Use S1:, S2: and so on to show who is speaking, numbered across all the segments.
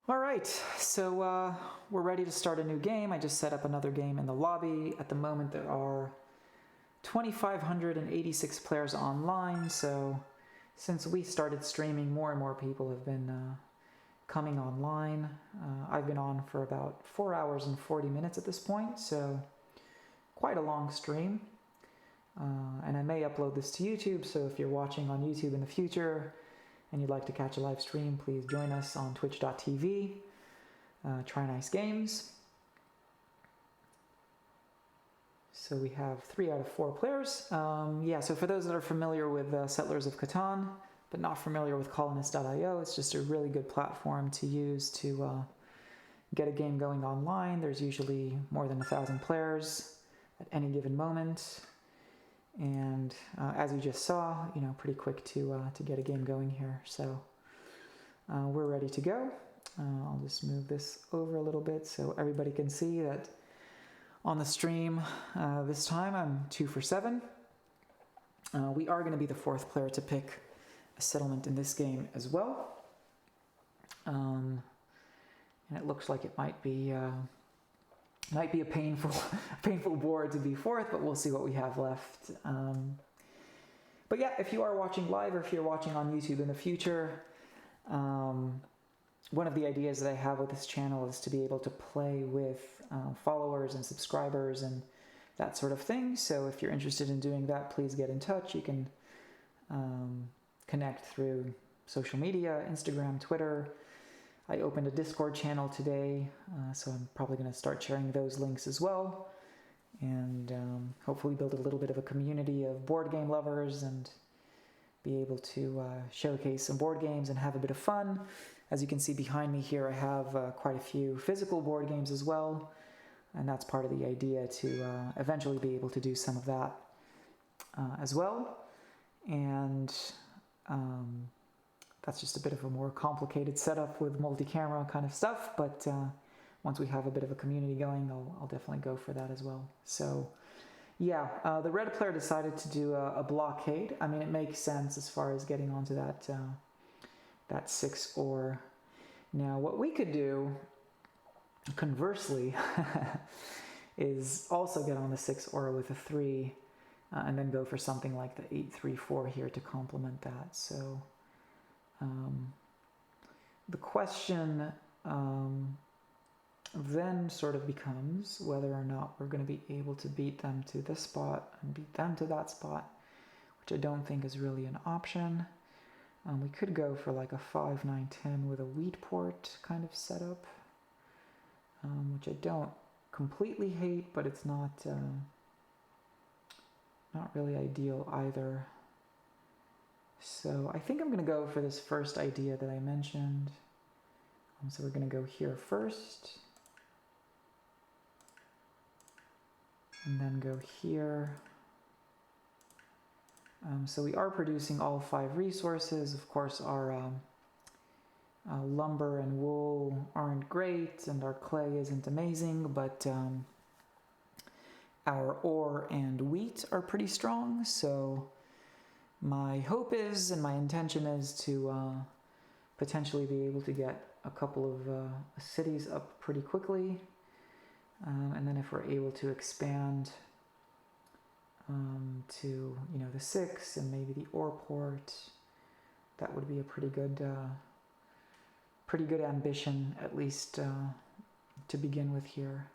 S1: All right, so we're ready to start a new game. I just set up another game in the lobby. At the moment there are 2,586 players online, so since we started streaming, more and more people have been coming online. I've been on for about 4 hours and 40 minutes at this point, so quite a long stream. And I may upload this to YouTube, so if you're watching on YouTube in the future and you'd like to catch a live stream, please join us on twitch.tv, TryNiceGames. So we have 3 out of 4 players. Yeah, so for those that are familiar with Settlers of Catan, but not familiar with Colonist.io, it's just a really good platform to use to get a game going online. There's usually more than 1,000 players at any given moment. And as you just saw, pretty quick to get a game going here. So we're ready to go. I'll just move this over a little bit so everybody can see that on the stream this time I'm 2 for 7. We are going to be the 4th player to pick a settlement in this game as well. And it looks like it might be a painful board to be 4th, but we'll see what we have left. But yeah, if you are watching live or if you're watching on YouTube in the future, one of the ideas that I have with this channel is to be able to play with followers and subscribers and that sort of thing. So if you're interested in doing that, please get in touch. You can connect through social media, Instagram, Twitter. I opened a Discord channel today, so I'm probably going to start sharing those links as well, and hopefully build a little bit of a community of board game lovers and be able to showcase some board games and have a bit of fun. As you can see behind me here, I have quite a few physical board games as well, and that's part of the idea to eventually be able to do some of that as well. And that's just a bit of a more complicated setup with multi-camera kind of stuff, but once we have a bit of a community going, I'll definitely go for that as well. So yeah, the red player decided to do a blockade. I mean, it makes sense as far as getting onto that 6 ore. Now, what we could do, conversely, is also get on the 6 ore with a 3, and then go for something like the 8-3-4 here to complement that. So the question then sort of becomes whether or not we're going to be able to beat them to this spot and beat them to that spot, which I don't think is really an option. We could go for like a 5-9-10 with a wheat port kind of setup, which I don't completely hate, but it's not really ideal either. So I think I'm going to go for this first idea that I mentioned. So we're going to go here first, and then go here. So we are producing all 5 resources. Of course, our lumber and wool aren't great, and our clay isn't amazing, but our ore and wheat are pretty strong. So my hope is, and my intention is, to potentially be able to get a couple of cities up pretty quickly. And then if we're able to expand to, the 6 and maybe the ore port, that would be a pretty good ambition, at least to begin with here.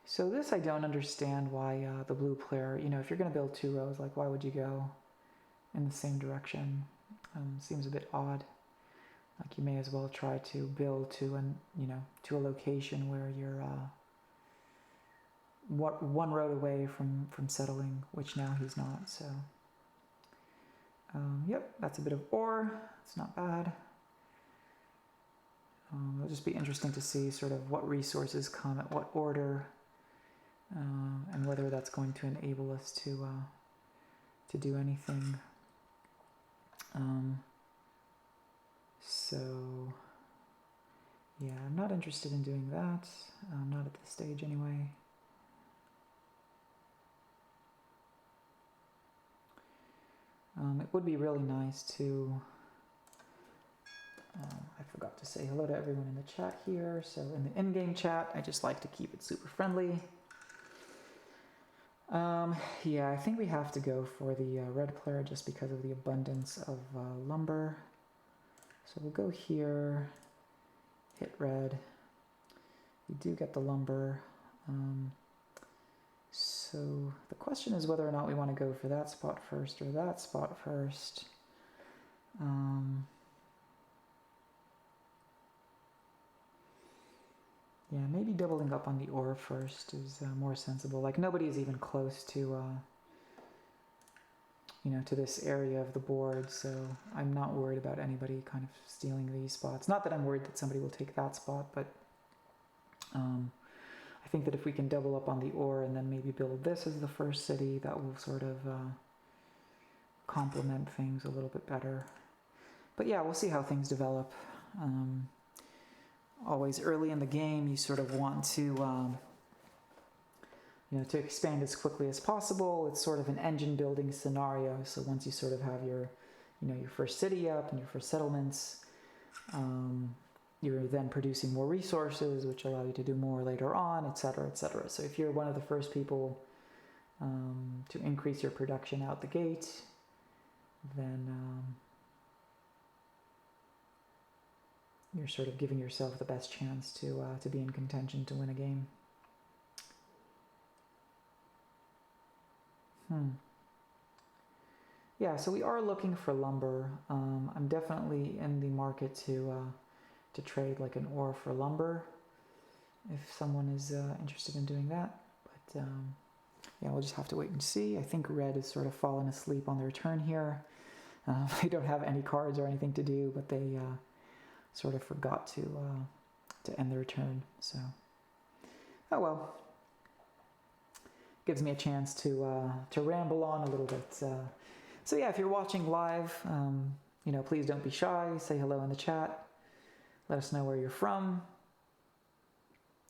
S1: So this I don't understand why the blue player, if you're going to build 2 rows, like why would you go in the same direction? Seems a bit odd. Like you may as well try to build to to a location where you're one road away from settling, which now he's not. So yep, that's a bit of ore. It's not bad. It'll just be interesting to see sort of what resources come at what order, and whether that's going to enable us to do anything. So yeah, I'm not interested in doing that. Not at this stage anyway. It would be really nice to I forgot to say hello to everyone in the chat here. So in the in-game chat, I just like to keep it super friendly. Yeah, I think we have to go for the red player just because of the abundance of lumber. So we'll go here, hit red. We do get the lumber. So the question is whether or not we want to go for that spot first or that spot first. Yeah, maybe doubling up on the ore first is more sensible. Like nobody's even close to, you know, to this area of the board, so I'm not worried about anybody kind of stealing these spots. Not that I'm worried that somebody will take that spot, but I think that if we can double up on the ore and then maybe build this as the first city, that will sort of complement things a little bit better. But yeah, we'll see how things develop. Always early in the game, you sort of want to, you know, to expand as quickly as possible. It's sort of an engine building scenario. So once you sort of have your, you know, your first city up and your first settlements, you're then producing more resources, which allow you to do more later on, etc., etc. So if you're one of the first people to increase your production out the gate, then you're sort of giving yourself the best chance to be in contention to win a game. Yeah, so we are looking for lumber. I'm definitely in the market to trade like an ore for lumber if someone is interested in doing that. But yeah, we'll just have to wait and see. I think red has sort of fallen asleep on their turn here. They don't have any cards or anything to do, but they sort of forgot to end their turn. So, oh well. Gives me a chance to ramble on a little bit. So yeah, if you're watching live, you know, please don't be shy. Say hello in the chat. Let us know where you're from.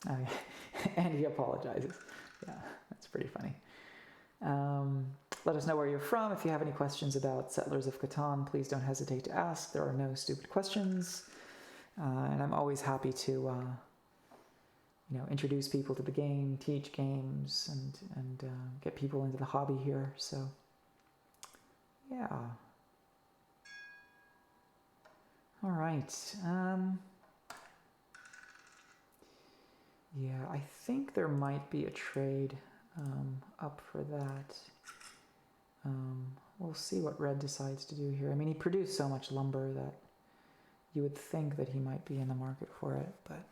S1: And he apologizes. Yeah, that's pretty funny. Let us know where you're from. If you have any questions about Settlers of Catan, please don't hesitate to ask. There are no stupid questions. And I'm always happy to, you know, introduce people to the game, teach games, and get people into the hobby here. So, yeah. All right. Yeah, I think there might be a trade up for that. We'll see what red decides to do here. I mean, he produced so much lumber that you would think that he might be in the market for it, but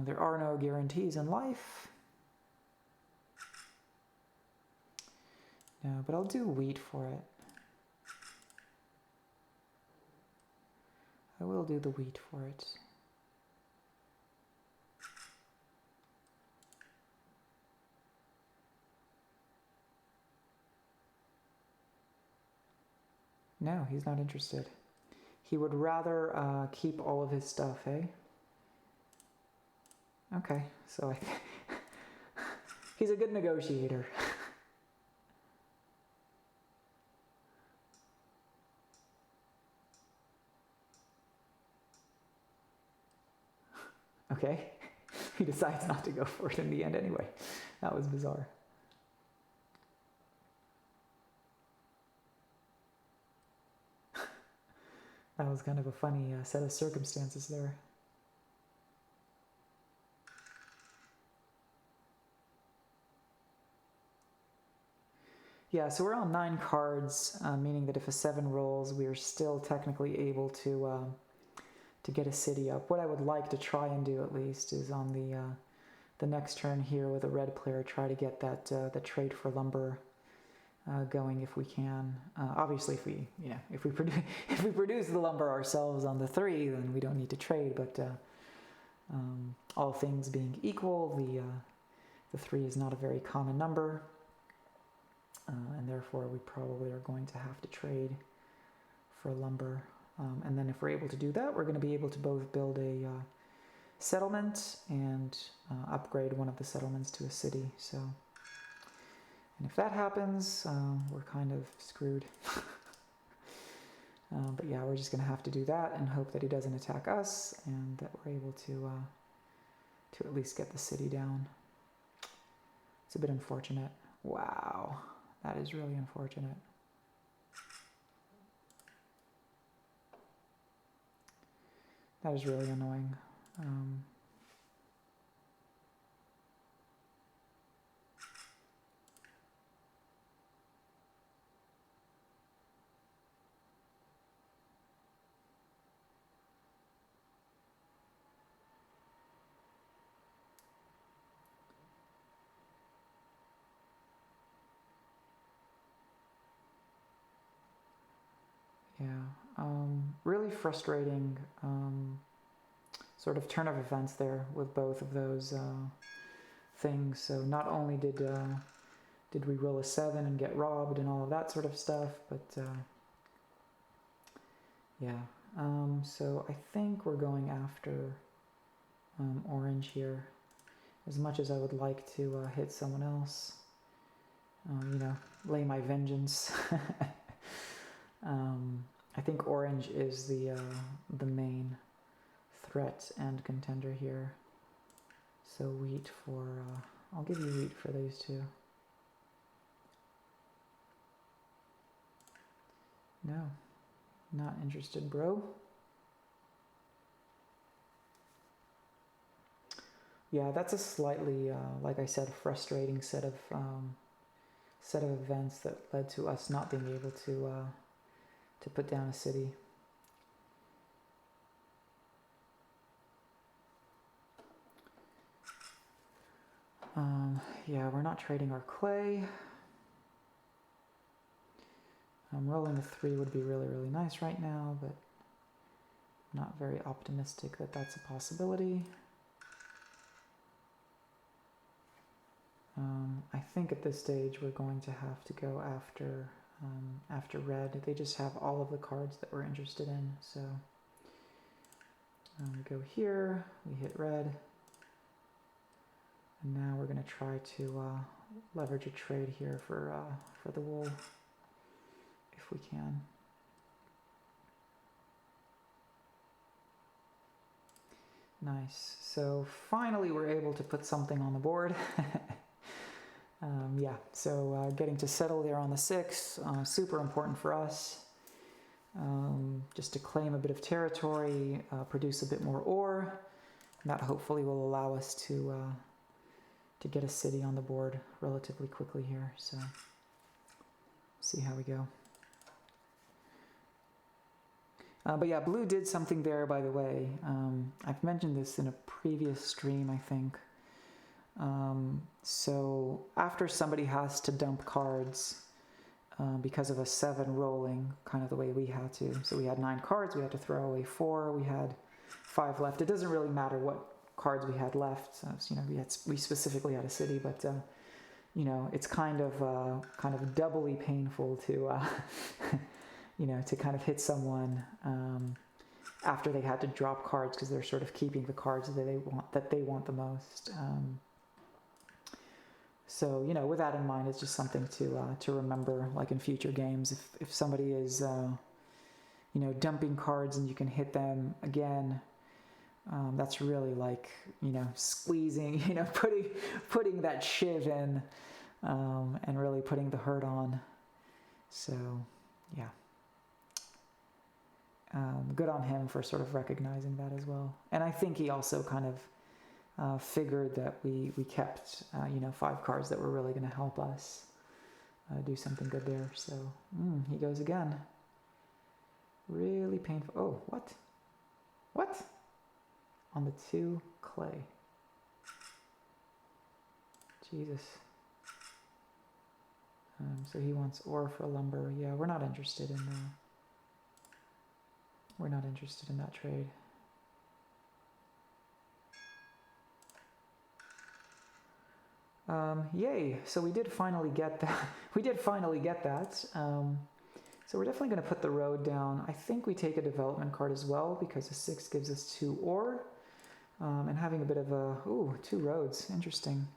S1: there are no guarantees in life. No, but I'll do wheat for it. I will do the wheat for it. No, he's not interested. He would rather keep all of his stuff, eh? Okay, so he's a good negotiator. Okay, he decides not to go for it in the end anyway. That was bizarre. That was kind of a funny set of circumstances there. Yeah, so we're on 9 cards, meaning that if a 7 rolls, we are still technically able to get a city up. What I would like to try and do at least is on the next turn here with a red player, try to get that the trade for lumber going if we can. Obviously, if we produce the lumber ourselves on the 3, then we don't need to trade. But all things being equal, the 3 is not a very common number, and therefore we probably are going to have to trade for lumber. And then if we're able to do that, we're going to be able to both build a settlement and upgrade one of the settlements to a city. So. And if that happens, we're kind of screwed. But yeah, we're just going to have to do that and hope that he doesn't attack us and that we're able to at least get the city down. It's a bit unfortunate. Wow, that is really unfortunate. That is really annoying. Yeah, really frustrating sort of turn of events there with both of those things. So not only did we roll a 7 and get robbed and all of that sort of stuff, but yeah. So I think we're going after orange here. As much as I would like to hit someone else, you know, lay my vengeance. I think orange is the main threat and contender here. So wheat for, I'll give you wheat for these two. No, not interested, bro. Yeah, that's a slightly, like I said, frustrating set of events that led to us not being able to put down a city. Yeah, we're not trading our clay. Rolling a 3 would be really, really nice right now, but not very optimistic that that's a possibility. I think at this stage we're going to have to go after red. They just have all of the cards that we're interested in, so we go here, we hit red, and now we're going to try to leverage a trade here for the wool, if we can. Nice. So finally we're able to put something on the board. Yeah, so getting to settle there on the 6, super important for us. Just to claim a bit of territory, produce a bit more ore. That hopefully will allow us to get a city on the board relatively quickly here. So see how we go. But yeah, blue did something there, by the way. I've mentioned this in a previous stream, I think. So after somebody has to dump cards because of a 7 rolling, kind of the way we had to. So we had 9 cards, we had to throw away 4, we had 5 left. It doesn't really matter what cards we had left. So, you know, we specifically had a city, but you know, it's kind of doubly painful to you know, to kind of hit someone after they had to drop cards because they're sort of keeping the cards that they want the most. So, you know, with that in mind, it's just something to remember, like in future games. If somebody is, you know, dumping cards and you can hit them again, that's really like, you know, squeezing, you know, putting that shiv in, and really putting the hurt on. So, yeah. Good on him for sort of recognizing that as well. And I think he also kind of figured that we kept, you know, 5 cards that were really going to help us do something good there. So he goes again. Really painful. Oh, what? What? On the 2 clay. Jesus. So he wants ore for lumber. Yeah, we're not interested in that trade. Yay! So we did finally get that. So we're definitely going to put the road down. I think we take a development card as well because the 6 gives us 2 ore. And having a bit of a 2 roads. Interesting.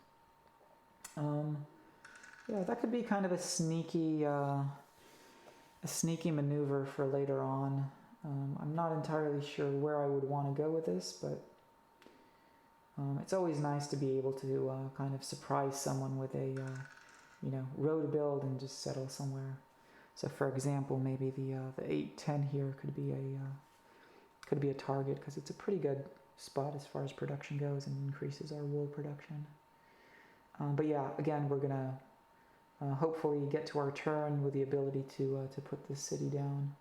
S1: Yeah, that could be kind of a sneaky a sneaky maneuver for later on. I'm not entirely sure where I would want to go with this, but it's always nice to be able to kind of surprise someone with a road build and just settle somewhere. So for example, maybe the 8-10 here could be a target because it's a pretty good spot as far as production goes and increases our wool production. But yeah, again, we're gonna hopefully get to our turn with the ability to put this city down.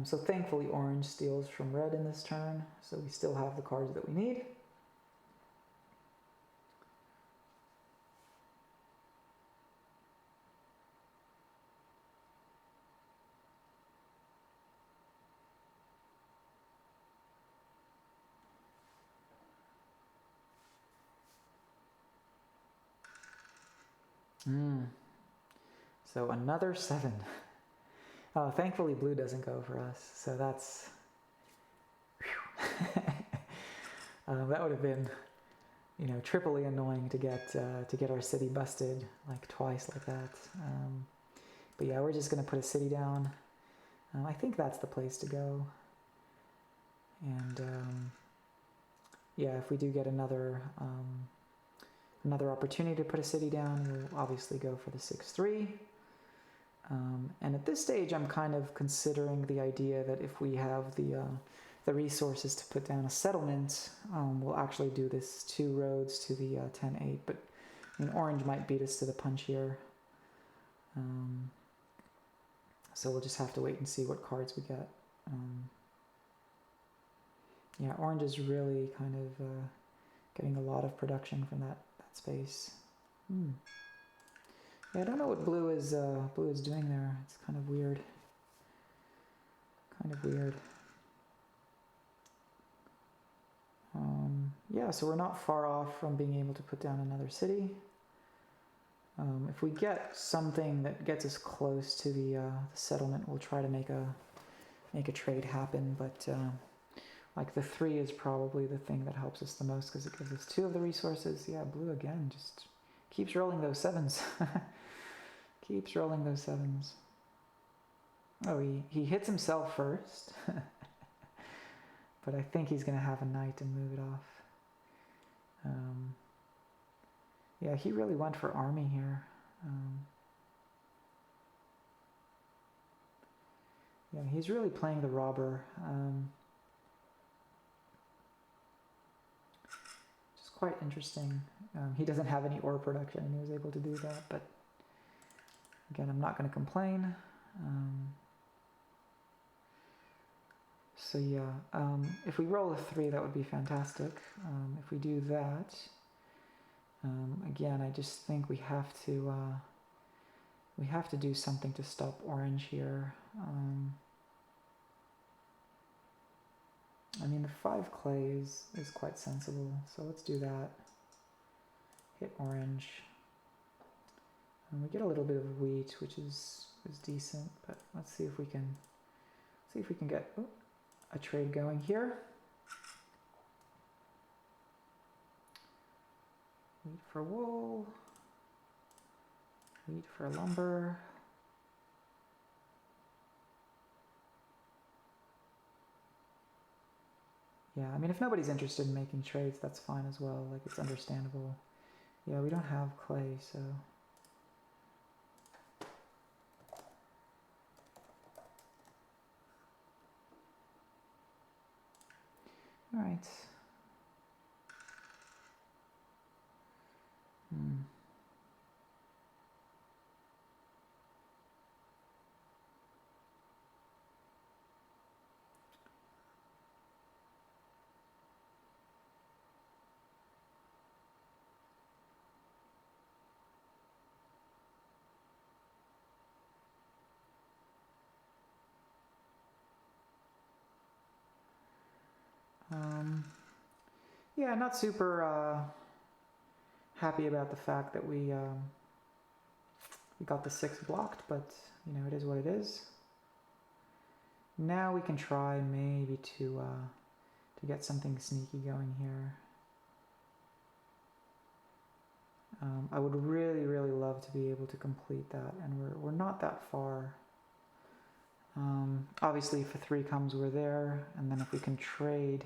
S1: So thankfully orange steals from red in this turn, so we still have the cards that we need. So another 7. Thankfully blue doesn't go for us, so that's... that would have been, triply annoying to get our city busted like twice like that. But yeah, we're just gonna put a city down. I think that's the place to go. And yeah, if we do get another opportunity to put a city down, we'll obviously go for the 6-3. And at this stage, I'm kind of considering the idea that if we have the resources to put down a settlement, we'll actually do this 2 roads to the 10-8. But I mean, orange might beat us to the punch here. So we'll just have to wait and see what cards we get. Yeah, orange is really kind of getting a lot of production from that space. Yeah, I don't know what blue is doing there. It's kind of weird. Yeah, so we're not far off from being able to put down another city. If we get something that gets us close to the settlement, we'll try to make a trade happen. But like the 3 is probably the thing that helps us the most because it gives us 2 of the resources. Yeah, blue again just keeps rolling those 7s. Keeps rolling those 7s. Oh, he hits himself first. But I think he's going to have a knight and move it off. Yeah, he really went for army here. Yeah, he's really playing the robber. Which is quite interesting. He doesn't have any ore production and he was able to do that, but again, I'm not going to complain. So yeah, if we roll a 3, that would be fantastic. If we do that, again, I just think we have to do something to stop orange here. I mean, the 5 clay is quite sensible, so let's do that. Hit orange. And we get a little bit of wheat, which is decent, but let's see if we can get a trade going here. Wheat for wool, wheat for lumber. Yeah, I mean, if nobody's interested in making trades, that's fine as well. Like, it's understandable. Yeah, we don't have clay, so... All right. Yeah, not super happy about the fact that we got the 6 blocked, but it is what it is. Now we can try maybe to to get something sneaky going here. I would really, really love to be able to complete that, and we're not that far. Obviously, if a 3 comes, we're there, and then if we can trade,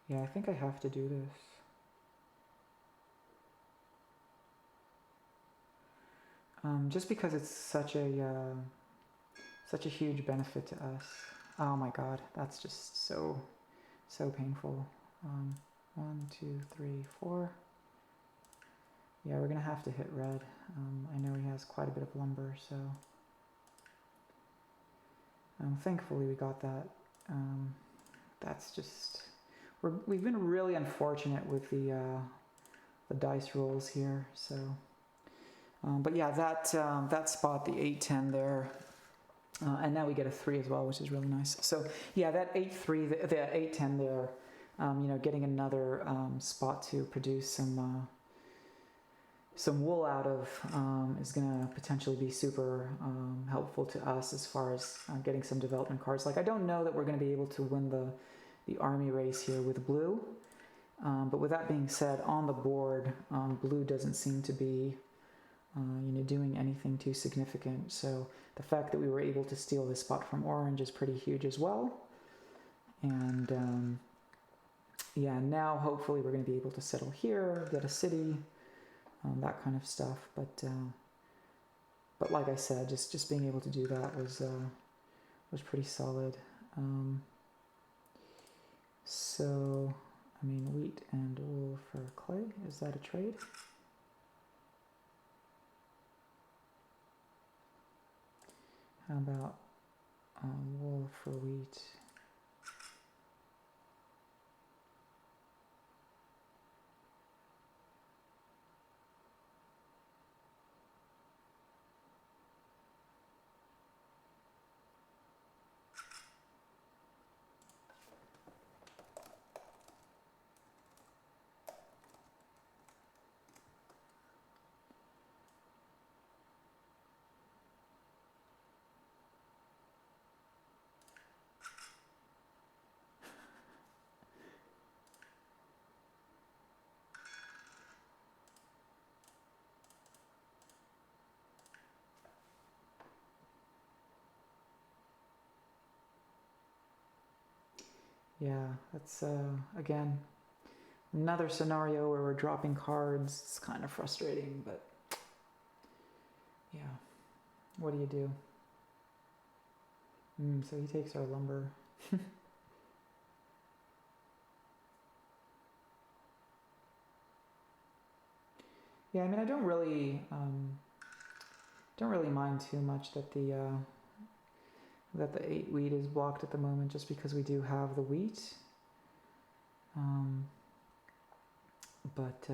S1: yeah, I think I have to do this. Just because it's such a huge benefit to us. Oh my God, that's just so painful. 1, 2, 3, 4. Yeah, we're gonna have to hit red. I know he has quite a bit of lumber, so thankfully we got that. That's just we've been really unfortunate with the dice rolls here. So, but yeah, that spot, the 8-10 there. And now we get a 3 as well, which is really nice. So yeah, that 8-3, the 8-10 there, getting another spot to produce some wool out of is going to potentially be super helpful to us as far as getting some development cards. Like, I don't know that we're going to be able to win the army race here with blue, but with that being said, on the board, blue doesn't seem to be doing anything too significant. So the fact that we were able to steal this spot from orange is pretty huge as well. And yeah, now hopefully we're going to be able to settle here, get a city, that kind of stuff. But like I said, just being able to do that was pretty solid. So I mean, wheat and wool for clay, is that a trade? How about wool for wheat? Yeah, that's again another scenario where we're dropping cards. It's kind of frustrating, but yeah, what do you do? So he takes our lumber. Yeah, I mean, I don't really mind too much that the 8 wheat is blocked at the moment, just because we do have the wheat. But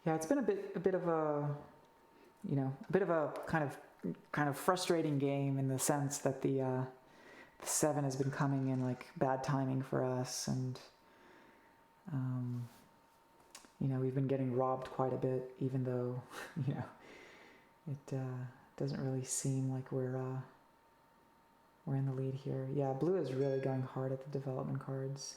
S1: yeah, it's been a bit of a kind of frustrating game, in the sense that the 7 has been coming in like bad timing for us, and we've been getting robbed quite a bit, even though it doesn't really seem like we're in the lead here. Yeah, blue is really going hard at the development cards.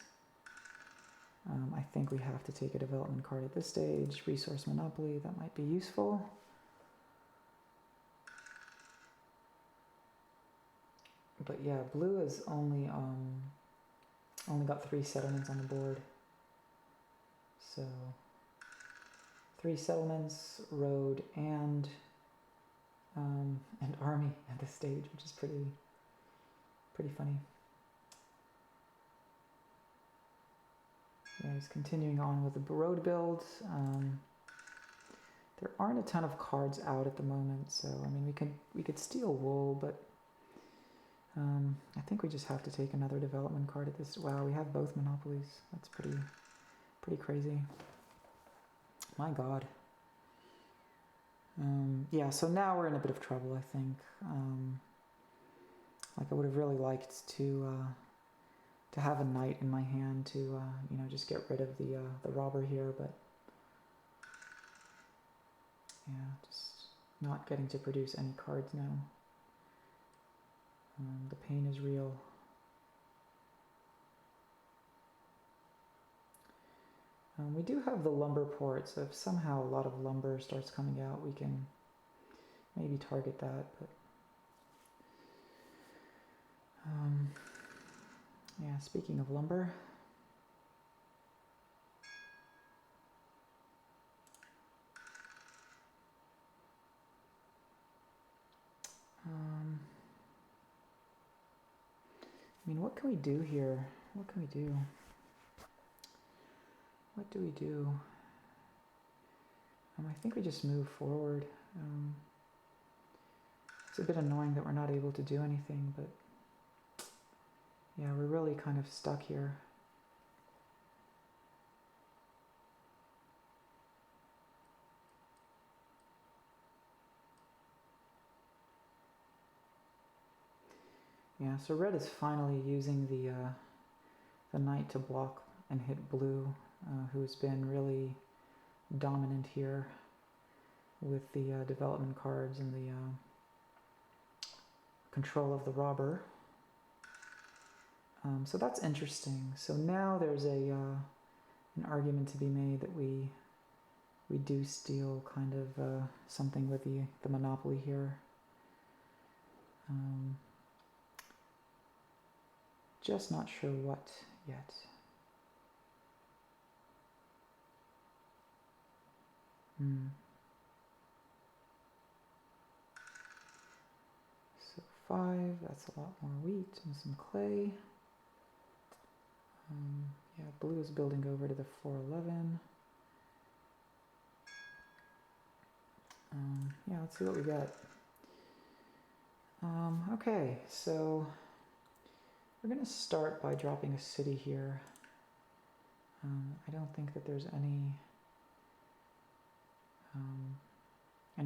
S1: I think we have to take a development card at this stage. Resource monopoly, that might be useful. But yeah, blue has only got 3 settlements on the board. So 3 settlements, road, and army at this stage, which is pretty funny. Yeah, he's continuing on with the road build. There aren't a ton of cards out at the moment, so I mean, we could steal wool, but I think we just have to take another development card at this. Wow, we have both monopolies. That's pretty crazy. My God. Yeah, so now we're in a bit of trouble, I think. Like, I would have really liked to have a knight in my hand to just get rid of the robber here, but yeah, just not getting to produce any cards now. The pain is real. We do have the lumber port, so if somehow a lot of lumber starts coming out, we can maybe target that. But yeah, speaking of lumber, I mean, what can we do here? What can we do? What do we do? I think we just move forward. It's a bit annoying that we're not able to do anything, but yeah, we're really kind of stuck here. Yeah, so red is finally using the knight to block and hit blue, who's been really dominant here with the development cards and the control of the robber. So that's interesting. So now there's an argument to be made that we do steal kind of something with the monopoly here. Just not sure what yet. So 5, that's a lot more wheat and some clay. Yeah, blue is building over to the 411. Yeah, let's see what we got. Okay, so we're going to start by dropping a city here. I don't think that there's any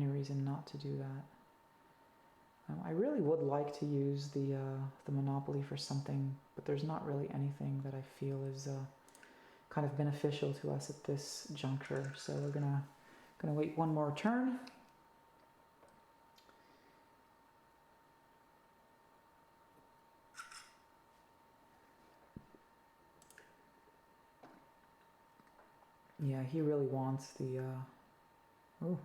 S1: reason not to do that. I really would like to use the monopoly for something, but there's not really anything that I feel is kind of beneficial to us at this juncture. So we're gonna wait one more turn. Yeah, he really wants the. Oh.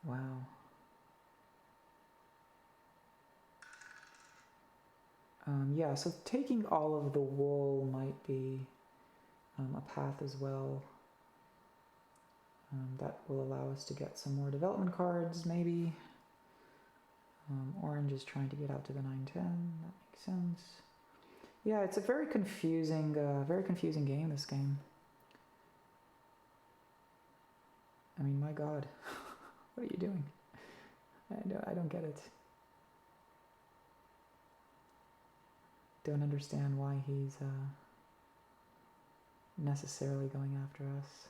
S1: Wow. Yeah, so taking all of the wool might be a path as well. That will allow us to get some more development cards, maybe. Orange is trying to get out to the 9-10. That makes sense. Yeah, it's a very confusing game, this game. I mean, my God, what are you doing? I don't get it. Don't understand why he's necessarily going after us.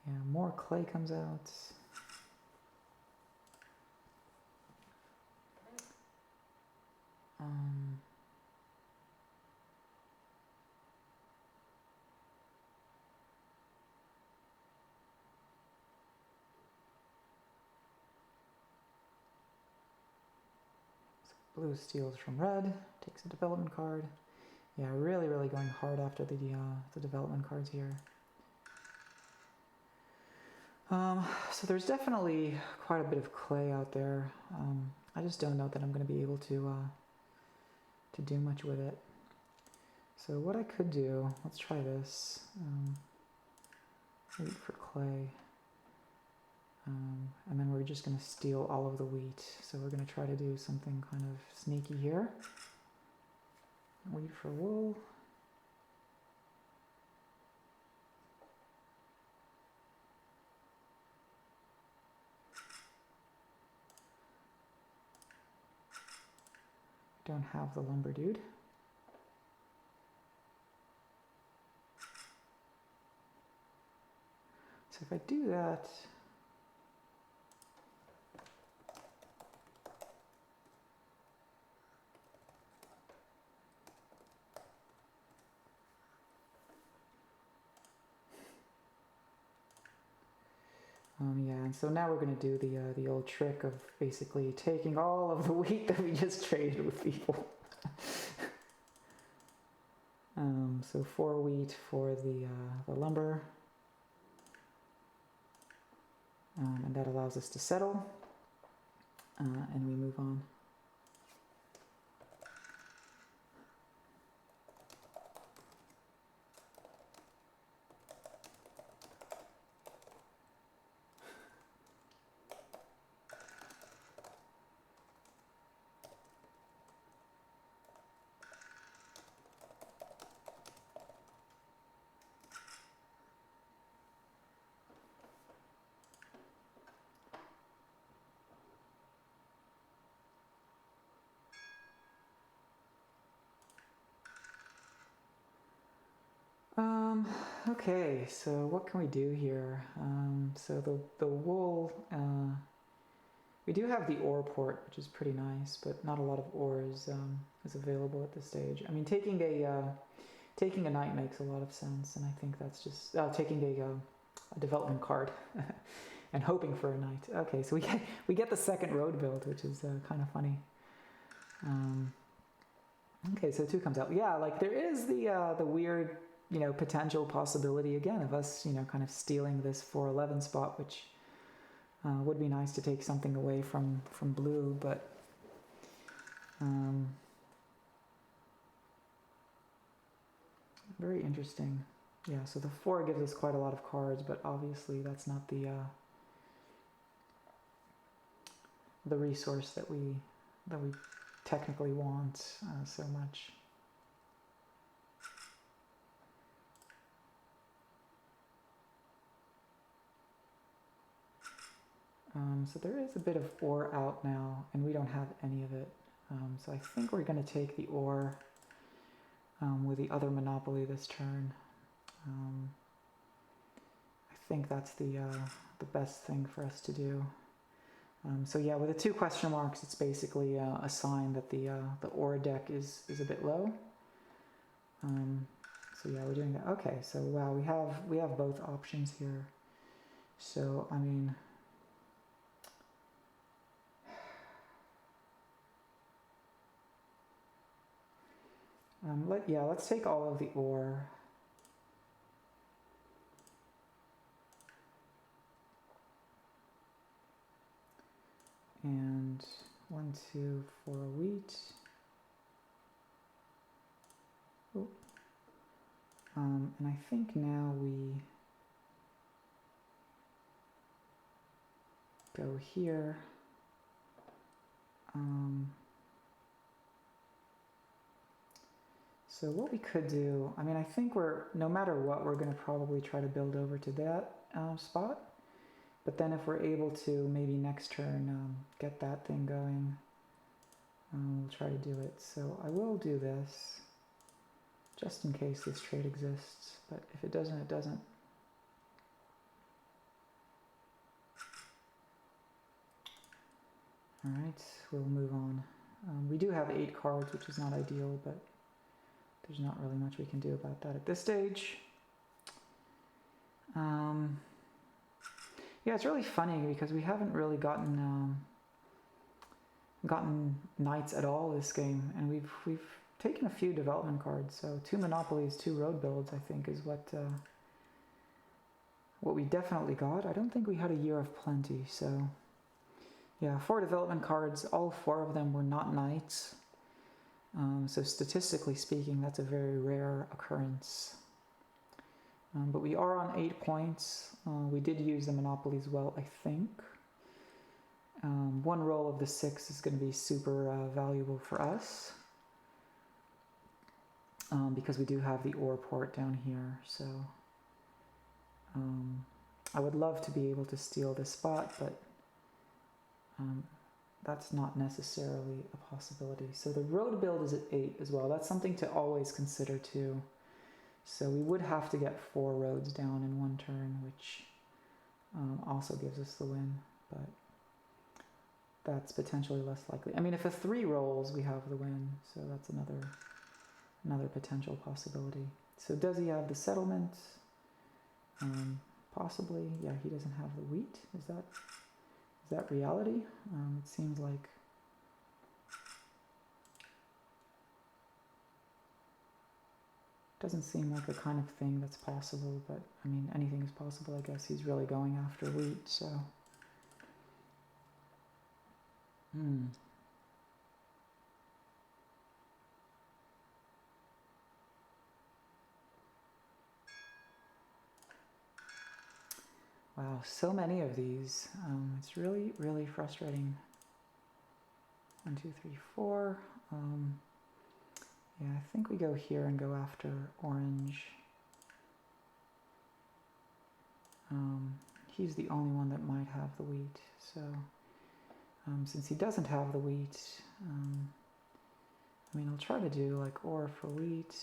S1: Yeah, more clay comes out. Blue steals from red, takes a development card. Yeah, really going hard after the development cards here. So there's definitely quite a bit of clay out there. I just don't know that I'm going to be able to do much with it. So what I could do, let's try this. Wait for clay. And then we're just going to steal all of the wheat. So we're going to try to do something kind of sneaky here. Wait for wool. Don't have the lumber dude. So if I do that, Yeah, and so now we're going to do the old trick of basically taking all of the wheat that we just traded with people. So 4 wheat for the lumber, and that allows us to settle, and we move on. Okay, so what can we do here? So the wool, we do have the ore port, which is pretty nice, but not a lot of ore is available at this stage. I mean, taking a knight makes a lot of sense, and I think that's just taking a development card and hoping for a knight. Okay, so we get the second road build, which is kind of funny. Okay, so 2 comes out. Yeah, like there is the weird, potential possibility again of us, kind of stealing this 411 spot, which would be nice to take something away from blue, but very interesting. Yeah, so the 4 gives us quite a lot of cards, but obviously that's not the resource that we technically want so much. So there is a bit of ore out now, and we don't have any of it. So I think we're going to take the ore with the other monopoly this turn. I think that's the best thing for us to do. So yeah, with the 2 question marks, it's basically a sign that the ore deck is a bit low. So yeah, we're doing that. Okay, so wow, we have both options here. So I mean, let's take all of the ore. And 1, 2 for wheat. Oh. And I think now we go here. So what we could do, I mean, I think no matter what, we're going to probably try to build over to that spot. But then if we're able to, maybe next turn, get that thing going, we'll try to do it. So I will do this, just in case this trade exists. But if it doesn't, it doesn't. All right, we'll move on. We do have 8 cards, which is not ideal, but there's not really much we can do about that at this stage. Yeah, it's really funny because we haven't really gotten knights at all this game, and we've taken a few development cards. So 2 monopolies, 2 road builds, I think, is what we definitely got. I don't think we had a year of plenty. So yeah, 4 development cards. All 4 of them were not knights. So statistically speaking, that's a very rare occurrence. But we are on 8 points. We did use the monopolies well, I think. 1 roll of the 6 is going to be super valuable for us. Because we do have the ore port down here. So I would love to be able to steal this spot, but that's not necessarily a possibility. So the road build is at 8 as well. That's something to always consider too. So we would have to get 4 roads down in 1 turn, which also gives us the win, but that's potentially less likely. I mean, if a 3 rolls, we have the win, so that's another potential possibility. So does he have the settlement? possibly, yeah, he doesn't have the wheat. Is that reality? It seems like doesn't seem like a kind of thing that's possible, but I mean, anything is possible, I guess. He's really going after wheat, so. Wow, so many of these. It's really, really frustrating. 1, 2, 3, 4. Yeah, I think we go here and go after orange. He's the only one that might have the wheat, so since he doesn't have the wheat, I mean, I'll try to do like ore for wheat.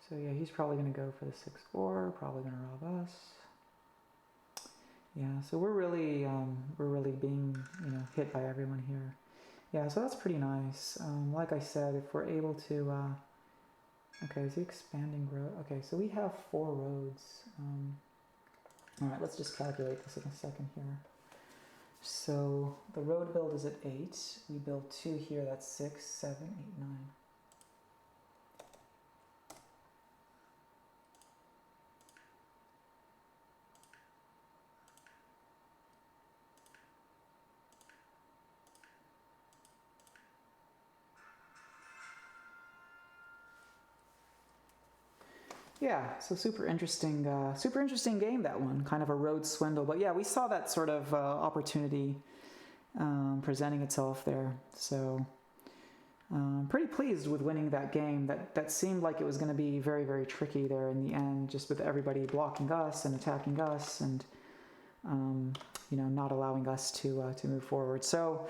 S1: So yeah, he's probably going to go for the 6-4, probably going to rob us. Yeah, so we're really being, hit by everyone here. Yeah, so that's pretty nice. Like I said, if we're able to, okay, is he expanding road? Okay, so we have 4 roads. All right, let's just calculate this in a second here. So the road build is at 8. We build 2 here, that's 6, 7, 8, 9. Yeah, so super interesting game, that one. Kind of a road swindle, but yeah, we saw that sort of opportunity presenting itself there. So pretty pleased with winning that game. That seemed like it was going to be very, very tricky there in the end, just with everybody blocking us and attacking us, and not allowing us to move forward. So